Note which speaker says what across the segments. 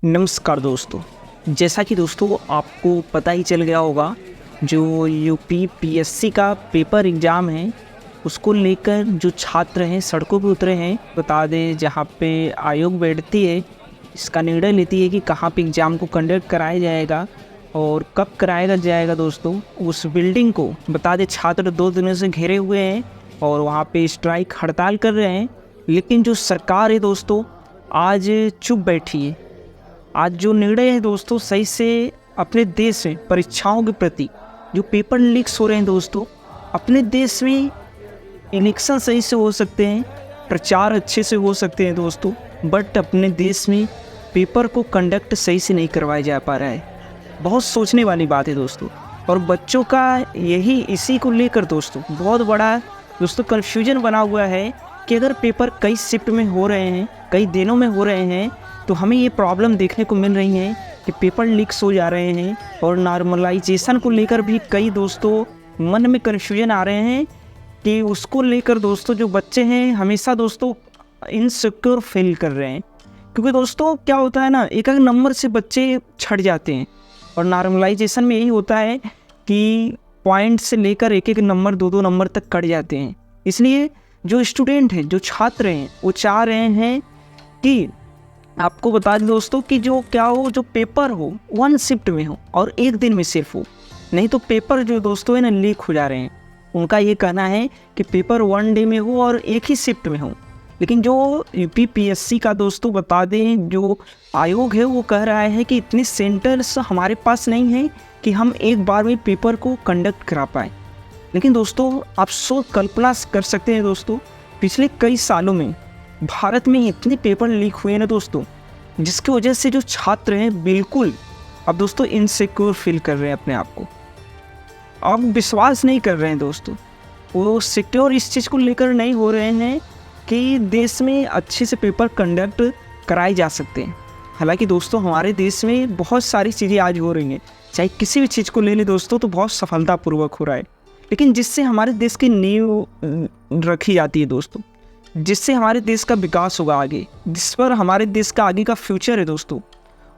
Speaker 1: नमस्कार दोस्तों। जैसा कि दोस्तों आपको पता ही चल गया होगा, जो यूपी पीएससी का पेपर एग्ज़ाम है उसको लेकर जो छात्र हैं सड़कों पे उतरे हैं। बता दें, जहाँ पे आयोग बैठती है, इसका निर्णय लेती है कि कहाँ पे एग्ज़ाम को कंडक्ट कराया जाएगा और कब कराया जाएगा। दोस्तों उस बिल्डिंग को बता दें, छात्र 2 दिनों से घेरे हुए हैं और वहाँ पे स्ट्राइक हड़ताल कर रहे हैं। लेकिन जो सरकार है दोस्तों आज चुप बैठी है। आज जो निर्णय है दोस्तों, सही से अपने देश में परीक्षाओं के प्रति जो पेपर लीक्स हो रहे हैं दोस्तों, अपने देश में इलेक्शन सही से हो सकते हैं, प्रचार अच्छे से हो सकते हैं दोस्तों, बट अपने देश में पेपर को कंडक्ट सही से नहीं करवाया जा पा रहा है। बहुत सोचने वाली बात है दोस्तों। और बच्चों का यही इसी को लेकर दोस्तों बहुत बड़ा दोस्तों कन्फ्यूजन बना हुआ है कि अगर पेपर कई शिफ्ट में हो रहे हैं, कई दिनों में हो रहे हैं, तो हमें ये प्रॉब्लम देखने को मिल रही है कि पेपर लीक्स हो जा रहे हैं। और नॉर्मलाइजेशन को लेकर भी कई दोस्तों मन में कन्फ्यूजन आ रहे हैं कि उसको लेकर दोस्तों जो बच्चे हैं हमेशा दोस्तों इनसिक्योर फील कर रहे हैं। क्योंकि दोस्तों क्या होता है ना, एक एक नंबर से बच्चे छट जाते हैं और नॉर्मलाइजेशन में यही होता है कि पॉइंट से लेकर एक एक नंबर 2-2 नंबर तक कट जाते हैं। इसलिए जो स्टूडेंट हैं, जो छात्र हैं, वो चाह रहे हैं कि आपको बता दें दोस्तों कि जो पेपर हो 1 शिफ्ट में हो और 1 दिन में सिर्फ हो। नहीं तो पेपर जो दोस्तों है ना लीक हो जा रहे हैं। उनका ये कहना है कि पेपर 1 डे में हो और एक ही शिफ्ट में हो। लेकिन जो यूपी पीएससी का दोस्तों बता दें जो आयोग है, वो कह रहा है कि इतने सेंटर्स हमारे पास नहीं हैं कि हम एक बार में पेपर को कंडक्ट करा पाएँ। लेकिन दोस्तों आप कल्पना कर सकते हैं दोस्तों, पिछले कई सालों में भारत में इतने पेपर लीक हुए हैं ना दोस्तों, जिसकी वजह से जो छात्र हैं बिल्कुल अब दोस्तों इनसिक्योर फील कर रहे हैं अपने आप को। अब विश्वास नहीं कर रहे हैं दोस्तों, वो सिक्योर इस चीज़ को लेकर नहीं हो रहे हैं कि देश में अच्छे से पेपर कंडक्ट कराए जा सकते हैं। हालांकि दोस्तों हमारे देश में बहुत सारी चीज़ें आज हो रही हैं, चाहे किसी भी चीज़ को ले लें दोस्तों तो बहुत सफलतापूर्वक हो रहा है। लेकिन जिससे हमारे देश की नींव रखी जाती है दोस्तों, जिससे हमारे देश का विकास होगा आगे, जिस पर हमारे देश का आगे का फ्यूचर है दोस्तों,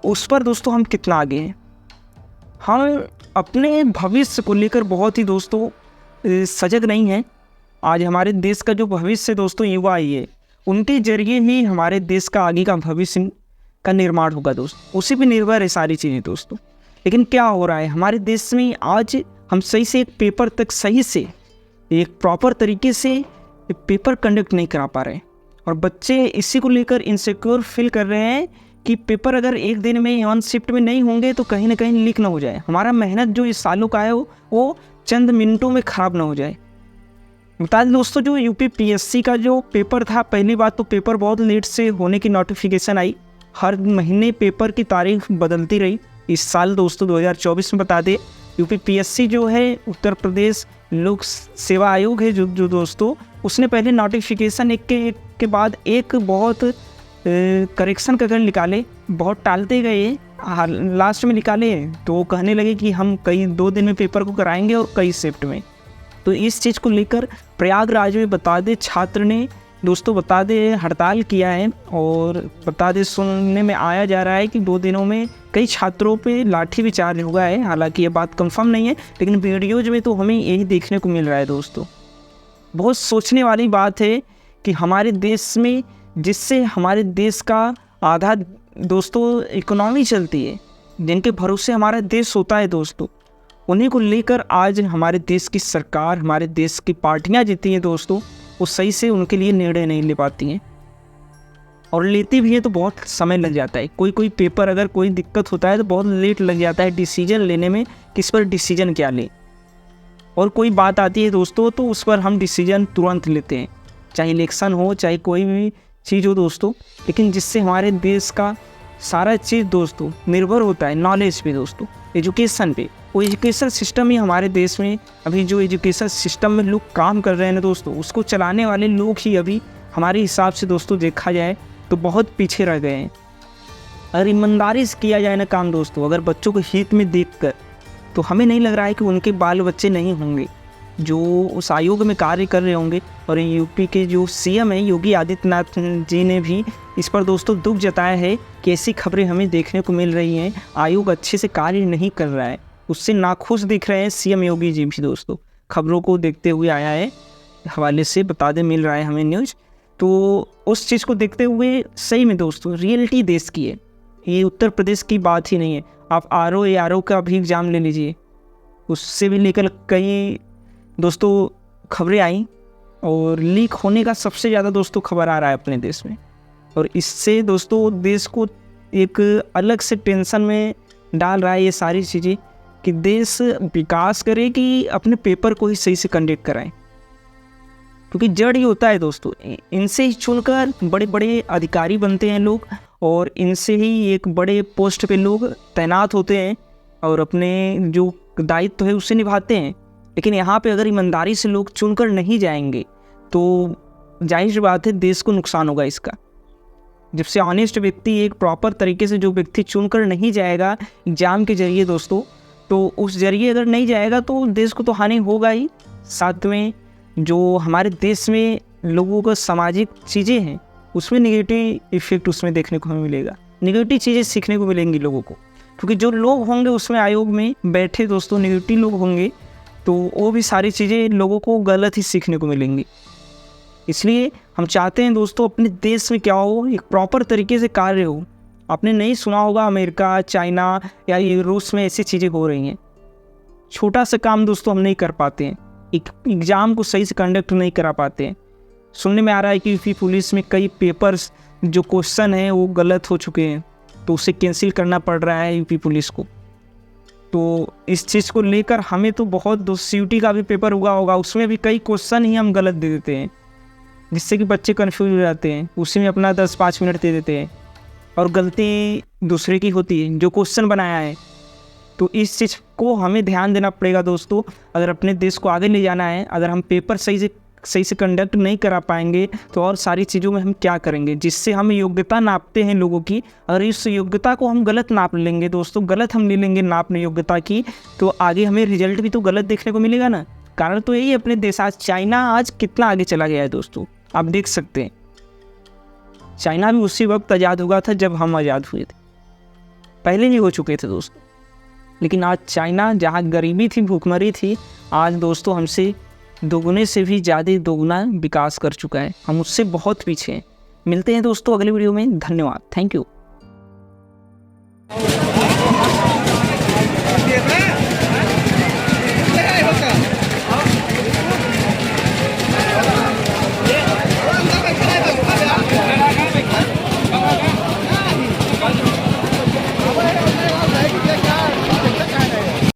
Speaker 1: उस पर दोस्तों हम कितना आगे हैं। हम अपने भविष्य को लेकर बहुत ही दोस्तों सजग नहीं हैं। आज हमारे देश का जो भविष्य दोस्तों युवा ही है, उनके जरिए ही हमारे देश का आगे का भविष्य का निर्माण होगा दोस्तों। उसी पर निर्भर है सारी चीज़ें दोस्तों। लेकिन क्या हो रहा है हमारे देश में, आज हम सही से एक पेपर तक सही से एक प्रॉपर तरीके से पेपर कंडक्ट नहीं करा पा रहे और बच्चे इसी को लेकर इनसिक्योर फील कर रहे हैं कि पेपर अगर एक दिन में 1 शिफ्ट में नहीं होंगे तो कहीं ना कहीं लीक ना हो जाए, हमारा मेहनत जो इस सालों का है वो चंद मिनटों में ख़राब ना हो जाए। बता दें दोस्तों, जो यूपी पीएससी का जो पेपर था, पहली बात तो पेपर बहुत लेट से होने की नोटिफिकेशन आई। हर महीने पेपर की तारीख बदलती रही। इस साल दोस्तों 2024 में बता दें, यूपी पीएससी जो है उत्तर प्रदेश लोक सेवा आयोग है जो दोस्तों, उसने पहले नोटिफिकेशन एक के बाद एक बहुत करेक्शन कर निकाले, बहुत टालते गए, लास्ट में निकाले तो वो कहने लगे कि हम 2 दिन में पेपर को कराएंगे और कई शिफ्ट में। तो इस चीज़ को लेकर प्रयागराज में बता दे छात्र ने दोस्तों बता दे हड़ताल किया है और बता दे सुनने में आया जा रहा है कि 2 दिनों में कई छात्रों पे लाठी भी चार्ज हुआ है। हालांकि ये बात कंफर्म नहीं है, लेकिन वीडियोज में तो हमें यही देखने को मिल रहा है दोस्तों। बहुत सोचने वाली बात है कि हमारे देश में, जिससे हमारे देश का आधा दोस्तों इकोनॉमी चलती है, जिनके भरोसे हमारा देश होता है दोस्तों, उन्हीं को लेकर आज हमारे देश की सरकार, हमारे देश की पार्टियां जीती हैं दोस्तों, वो सही से उनके लिए निर्णय नहीं ले पाती हैं और लेती भी है तो बहुत समय लग जाता है। कोई पेपर अगर कोई दिक्कत होता है तो बहुत लेट लग जाता है डिसीजन लेने में, किस पर डिसीजन क्या लें। और कोई बात आती है दोस्तों तो उस पर हम डिसीजन तुरंत लेते हैं, चाहे इलेक्शन हो, चाहे कोई भी चीज़ हो दोस्तों। लेकिन जिससे हमारे देश का सारा चीज़ दोस्तों निर्भर होता है नॉलेज पे दोस्तों, एजुकेशन पे। वो एजुकेशन सिस्टम ही हमारे देश में अभी जो एजुकेशन सिस्टम में लोग काम कर रहे हैं ना दोस्तों, उसको चलाने वाले लोग ही अभी हमारे हिसाब से दोस्तों देखा जाए तो बहुत पीछे रह गए हैं। अगर ईमानदारी से किया जाए ना काम दोस्तों, अगर बच्चों को हित में देखकर, तो हमें नहीं लग रहा है कि उनके बाल बच्चे नहीं होंगे जो उस आयोग में कार्य कर रहे होंगे, और यूपी के जो सीएम हैं योगी आदित्यनाथ जी ने भी इस पर दोस्तों दुख जताया है कि ऐसी खबरें हमें देखने को मिल रही हैं, आयोग अच्छे से कार्य नहीं कर रहा है, उससे नाखुश दिख रहे हैं सीएम योगी जी भी। दोस्तों खबरों को देखते हुए आया है हवाले से बता दे मिल रहा है हमें न्यूज़, तो उस चीज़ को देखते हुए सही में दोस्तों रियलिटी देश की है, ये उत्तर प्रदेश की बात ही नहीं है। आप आरओ का भी एग्ज़ाम ले लीजिए, उससे भी लेकर कई दोस्तों खबरें आई, और लीक होने का सबसे ज़्यादा दोस्तों खबर आ रहा है अपने देश में, और इससे दोस्तों देश को एक अलग से टेंशन में डाल रहा है ये सारी चीज़ें कि देश विकास करे कि अपने पेपर को ही सही से कंडक्ट कराएं, क्योंकि जड़ ही होता है दोस्तों, इनसे ही चुनकर बड़े बड़े अधिकारी बनते हैं लोग, और इनसे ही एक बड़े पोस्ट पे लोग तैनात होते हैं और अपने जो दायित्व है उसे निभाते हैं। लेकिन यहाँ पे अगर ईमानदारी से लोग चुनकर नहीं जाएंगे तो जाहिर सी बात है देश को नुकसान होगा इसका। जब से ऑनेस्ट व्यक्ति, एक प्रॉपर तरीके से जो व्यक्ति चुनकर नहीं जाएगा एग्ज़ाम के जरिए दोस्तों, तो उस जरिए अगर नहीं जाएगा तो देश को तो हानि होगा ही, साथ में जो हमारे देश में लोगों का सामाजिक चीज़ें हैं उसमें नेगेटिव इफेक्ट उसमें देखने को हमें मिलेगा, नेगेटिव चीज़ें सीखने को मिलेंगी लोगों को, क्योंकि जो लोग होंगे उसमें आयोग में बैठे दोस्तों नेगेटिव लोग होंगे, तो वो भी सारी चीज़ें लोगों को गलत ही सीखने को मिलेंगी। इसलिए हम चाहते हैं दोस्तों अपने देश में क्या हो, एक प्रॉपर तरीके से कार्य हो। आपने नहीं सुना होगा अमेरिका, चाइना या ये रूस में ऐसी चीज़ें हो रही हैं, छोटा सा काम दोस्तों हम नहीं कर पाते हैं, एक एग्ज़ाम को सही से कंडक्ट नहीं करा पाते हैं। सुनने में आ रहा है कि यूपी पुलिस में कई पेपर्स जो क्वेश्चन हैं वो गलत हो चुके हैं, तो उसे कैंसिल करना पड़ रहा है यूपी पुलिस को। तो इस चीज़ को लेकर हमें तो बहुत सीयूटी का भी पेपर हुआ होगा, उसमें भी कई क्वेश्चन ही हम गलत दे देते हैं, जिससे कि बच्चे कन्फ्यूज हो जाते हैं, उसी में अपना 10-5 मिनट दे देते हैं और गलती दूसरे की होती है जो क्वेश्चन बनाया है। तो इस चीज़ को हमें ध्यान देना पड़ेगा दोस्तों, अगर अपने देश को आगे ले जाना है। अगर हम पेपर सही से कंडक्ट नहीं करा पाएंगे तो और सारी चीज़ों में हम क्या करेंगे, जिससे हम योग्यता नापते हैं लोगों की, अगर इस योग्यता को हम गलत नाप लेंगे दोस्तों, गलत हम ले लेंगे नापने योग्यता की, तो आगे हमें रिजल्ट भी तो गलत देखने को मिलेगा ना। कारण तो यही है अपने देश, आज चाइना आज कितना आगे चला गया है दोस्तों, आप देख सकते हैं। चाइना भी उसी वक्त आज़ाद हुआ था जब हम आज़ाद हुए थे, पहले भी हो चुके थे दोस्तों, लेकिन आज चाइना जहाँ गरीबी थी, भूखमरी थी, आज दोस्तों हमसे दोगुने से भी ज़्यादा दोगुना विकास कर चुका है, हम उससे बहुत पीछे हैं। मिलते हैं दोस्तों अगले वीडियो में, धन्यवाद, थैंक यू।